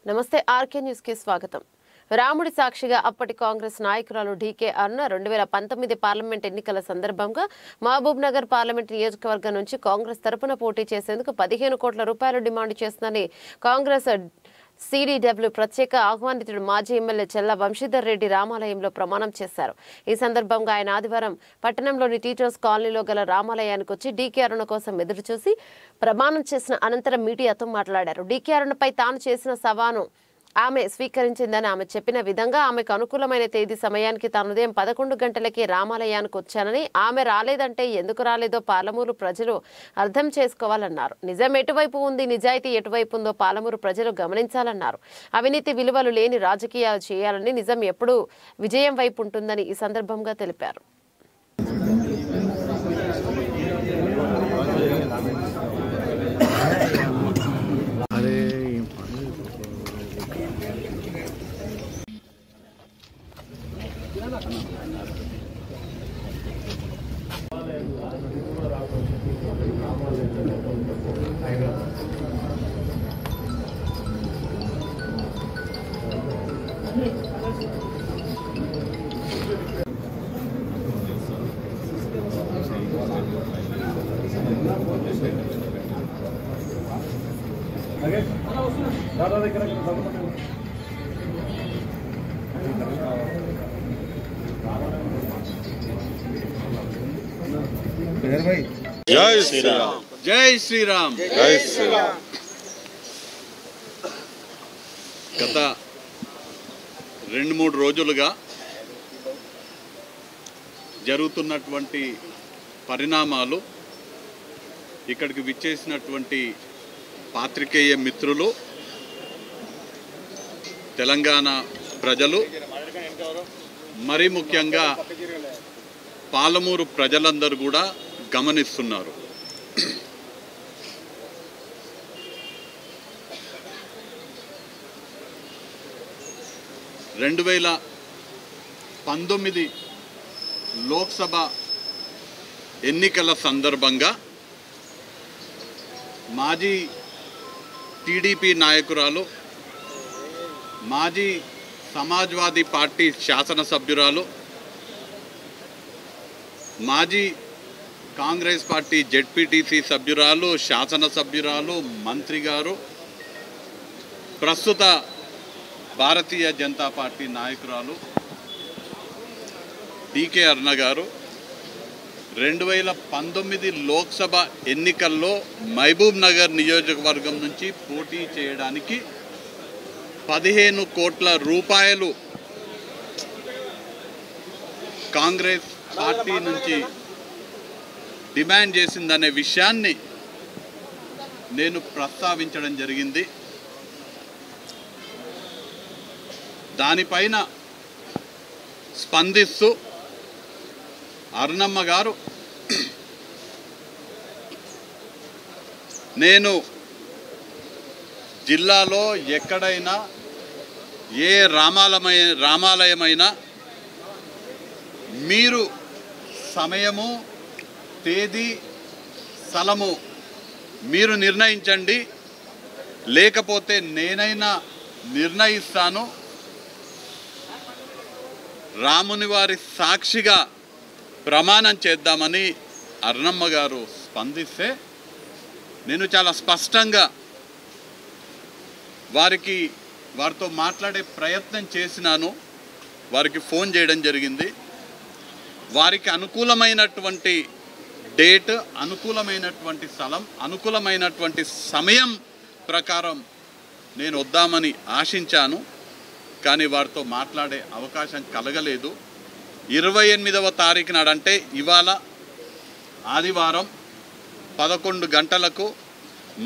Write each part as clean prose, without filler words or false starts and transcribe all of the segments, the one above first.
నమస్తే RK news కి స్వాగతం. రాముడి సాక్షిగా అప్పటి కాంగ్రెస్ నాయకురాలు డీకే అరుణ 2019 పార్లమెంట్ ఎన్నికల సందర్భంగా మహబూబ్ నగర్ పార్లమెంట్ నియోజకవర్గం నుంచి కాంగ్రెస్ తరపున పోటీ చేసేందుకు 15 కోట్ల రూపాయలు డిమాండ్ చేస్తుందని కాంగ్రెస్ సిడిడబ్ల్యూ ప్రత్యేక ఆహ్వానితుడు మాజీ ఎమ్మెల్యే చెల్ల వంశీధర్ రెడ్డి రామాలయంలో ప్రమాణం చేశారు. ఈ సందర్భంగా ఆయన ఆదివారం పట్టణంలోని టీచర్స్ కాలనీలో గల రామాలయానికి వచ్చి డీకే అరుణ కోసం ఎదురుచూసి ప్రమాణం చేసిన అనంతరం మీడియాతో మాట్లాడారు. డీకే అరుణపై తాను చేసిన సవాను ఆమె స్వీకరించిందని ఆమె చెప్పిన విధంగా ఆమెకు అనుకూలమైన తేదీ సమయానికి తాను ఉదయం 11 గంటలకే రామాలయానికి వచ్చానని, ఆమె రాలేదంటే ఎందుకు రాలేదో పాలమూరు ప్రజలు అర్థం చేసుకోవాలన్నారు. నిజం ఎటువైపు ఉంది, నిజాయితీ ఎటువైపు ఉందో పాలమూరు ప్రజలు గమనించాలన్నారు. అవినీతి విలువలు లేని రాజకీయాలు చేయాలని, నిజం ఎప్పుడూ విజయం వైపు ఉంటుందని ఈ సందర్భంగా తెలిపారు. జై శ్రీరామ్ జై శ్రీరామ్ జై శ్రీరామ్. గత 2-3 రోజులుగా జరుగుతున్నటువంటి పరిణామాలు, ఇక్కడికి విచ్చేసినటువంటి పాత్రికేయ మిత్రులు, తెలంగాణ ప్రజలు, మరి ముఖ్యంగా పాలమూరు ప్రజలందరూ కూడా గమనిస్తున్నారు. రెండు 2019 లోక్సభ ఎన్నికల సందర్భంగా మాజీ టీడీపీ నాయకురాలు, మాజీ సమాజ్వాదీ పార్టీ శాసనసభ్యురాలు, మాజీ కాంగ్రెస్ పార్టీ జెడ్పీటీసీ సభ్యురాలు, శాసనసభ్యురాలు, మంత్రి గారు, ప్రస్తుత భారతీయ జనతా పార్టీ నాయకురాలు డీకే అరుణ గారు 2019 లోక్సభ ఎన్నికల్లో మహబూబ్ నగర్ నియోజకవర్గం నుంచి పోటీ చేయడానికి 15 కోట్ల రూపాయలు కాంగ్రెస్ పార్టీ నుంచి డిమాండ్ చేసిందనే విషయాన్ని నేను ప్రస్తావించడం జరిగింది. దానిపైన స్పందిస్తూ అరుణమ్మ గారు, నేను జిల్లాలో ఎక్కడైనా ఏ రామాలయమైనా మీరు సమయము, తేదీ, స్థలము మీరు నిర్ణయించండి, లేకపోతే నేనైనా నిర్ణయిస్తాను. రాముని వారి సాక్షిగా ప్రమాణం చేద్దామని అరుణమ్మ గారు స్పందిస్తే, నేను చాలా స్పష్టంగా వారితో మాట్లాడే ప్రయత్నం చేసినాను. వారికి ఫోన్ చేయడం జరిగింది. వారికి అనుకూలమైనటువంటి డేట్, అనుకూలమైనటువంటి స్థలం, అనుకూలమైనటువంటి సమయం ప్రకారం నేను వద్దామని ఆశించాను. కానీ వారితో మాట్లాడే అవకాశం కలగలేదు. 28వ తారీఖు నాడంటే ఇవాళ ఆదివారం 11 గంటలకు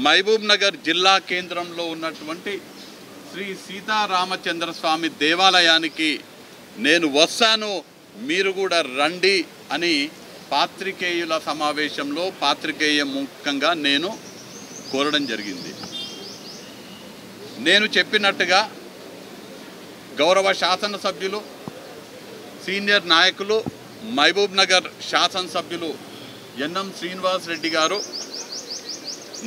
మహబూబ్ నగర్ జిల్లా కేంద్రంలో ఉన్నటువంటి శ్రీ సీతారామచంద్ర స్వామి దేవాలయానికి నేను వస్తాను, మీరు కూడా రండి అని పాత్రికేయుల సమావేశంలో పాత్రికేయ ముఖంగా నేను కోరడం జరిగింది. నేను చెప్పినట్టుగా గౌరవ శాసనసభ్యులు, సీనియర్ నాయకులు, మహబూబ్ నగర్ శాసనసభ్యులు ఎన్ఎం శ్రీనివాస్ రెడ్డి గారు,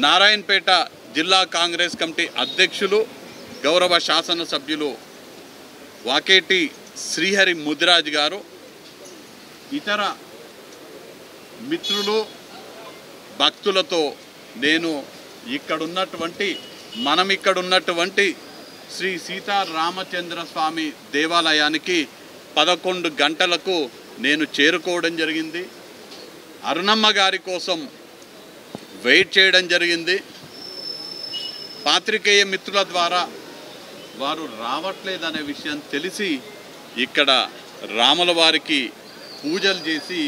నారాయణపేట జిల్లా కాంగ్రెస్ కమిటీ అధ్యక్షులు గౌరవ శాసనసభ్యులు వాకేటి శ్రీహరి ముదిరాజ్ గారు, ఇతర మిత్రులు, భక్తులతో నేను ఇక్కడున్నటువంటి శ్రీ సీతారామచంద్ర స్వామి దేవాలయానికి 11 గంటలకు నేను చేరుకోవడం జరిగింది. అరుణమ్మ గారి కోసం వెయిట్ చేయడం జరిగింది. పాత్రికేయ మిత్రుల ద్వారా వారు రావట్లేదనే విషయం తెలిసి ఇక్కడ రాముల వారికి పూజలు చేసి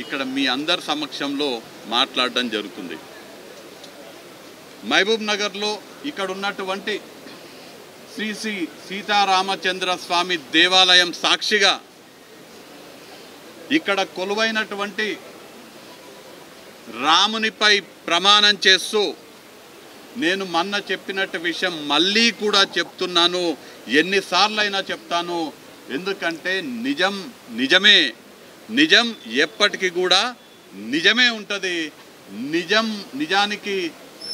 ఇక్కడ మీ అందరి సమక్షంలో మాట్లాడడం జరుగుతుంది. మహబూబ్ నగర్లో ఇక్కడ ఉన్నటువంటి శ్రీ సీతారామచంద్ర స్వామి దేవాలయం సాక్షిగా ఇక్కడ కొలువైనటువంటి రామునిపై ప్రమాణం చేస్తూ నేను మొన్న చెప్పినట్టు విషయం మళ్ళీ కూడా చెప్తున్నాను, ఎన్నిసార్లైనా చెప్తాను. ఎందుకంటే నిజమే, నిజం ఎప్పటికీ కూడా నిజమే ఉంటుంది. నిజానికి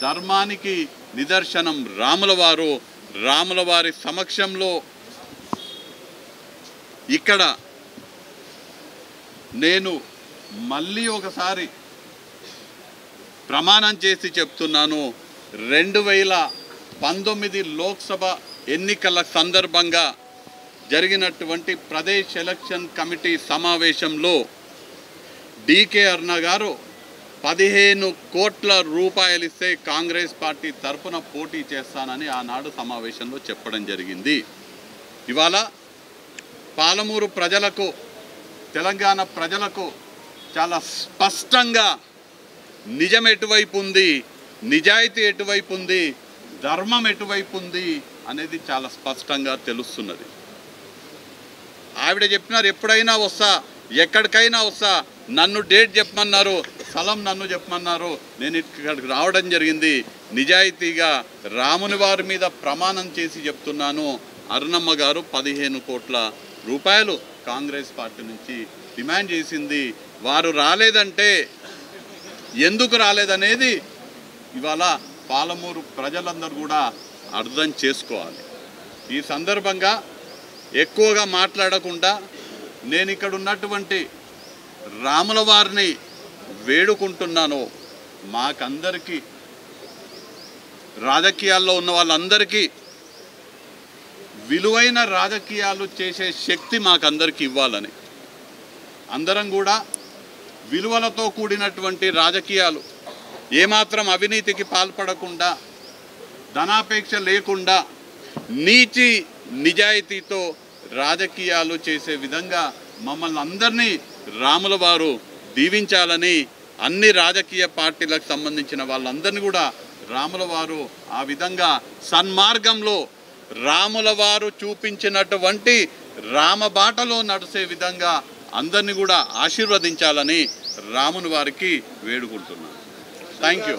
ధర్మానికి నిదర్శనం రాముల వారి సమక్షంలో ఇక్కడ నేను మళ్ళీ ఒకసారి ప్రమాణం చేసి చెప్తున్నాను. 2019 లోక్సభ ఎన్నికల సందర్భంగా జరిగినటువంటి ప్రదేశ్ ఎలక్షన్ కమిటీ సమావేశంలో డీకే అరుణ గారు 15 కోట్ల రూపాయలు ఇస్తే కాంగ్రెస్ పార్టీ తరఫున పోటీ చేస్తానని ఆనాడు సమావేశంలో చెప్పడం జరిగింది. ఇవాళ పాలమూరు ప్రజలకు, తెలంగాణ ప్రజలకు చాలా స్పష్టంగా నిజం ఎటువైపు ఉంది, నిజాయితీ ఎటువైపు ఉంది, ధర్మం ఎటువైపు ఉంది అనేది చాలా స్పష్టంగా తెలుస్తున్నది. ఆవిడ చెప్పినారు, ఎప్పుడైనా వస్తా, ఎక్కడికైనా వస్తా, నన్ను డేట్ చెప్పమన్నారు, స్థలం నన్ను చెప్పమన్నారు, నేను ఇక్కడికి రావడం జరిగింది. నిజాయితీగా రాముని వారి మీద ప్రమాణం చేసి చెప్తున్నాను. అరుణమ్మ గారు 15 కోట్ల రూపాయలు కాంగ్రెస్ పార్టీ నుంచి డిమాండ్ చేసింది. వారు రాలేదంటే ఎందుకు రాలేదనేది ఇవాళ పాలమూరు ప్రజలందరూ కూడా అర్థం చేసుకోవాలి. ఈ సందర్భంగా ఎక్కువగా మాట్లాడకుండా నేను ఇక్కడ ఉన్నటువంటి రాముల వారిని వేడుకుంటున్నాను. మాకందరికీ, రాజకీయాల్లో ఉన్న వాళ్ళందరికీ విలువైన రాజకీయాలు చేసే శక్తి మాకందరికీ ఇవ్వాలని, అందరం కూడా విలువలతో కూడినటువంటి రాజకీయాలు, ఏమాత్రం అవినీతికి పాల్పడకుండా, ధనాపేక్ష లేకుండా, నీతి నిజాయితీతో రాజకీయాలు చేసే విధంగా మమ్మల్ని అందరినీ రాముల వారు దీవించాలని, అన్ని రాజకీయ పార్టీలకు సంబంధించిన వాళ్ళందరినీ కూడా రాముల వారు ఆ విధంగా సన్మార్గంలో రాముల వారు చూపించినటువంటి రామబాటలో నడిచే విధంగా అందరినీ కూడా ఆశీర్వదించాలని రాముని వారికి వేడుకుంటున్నాను. Thank you.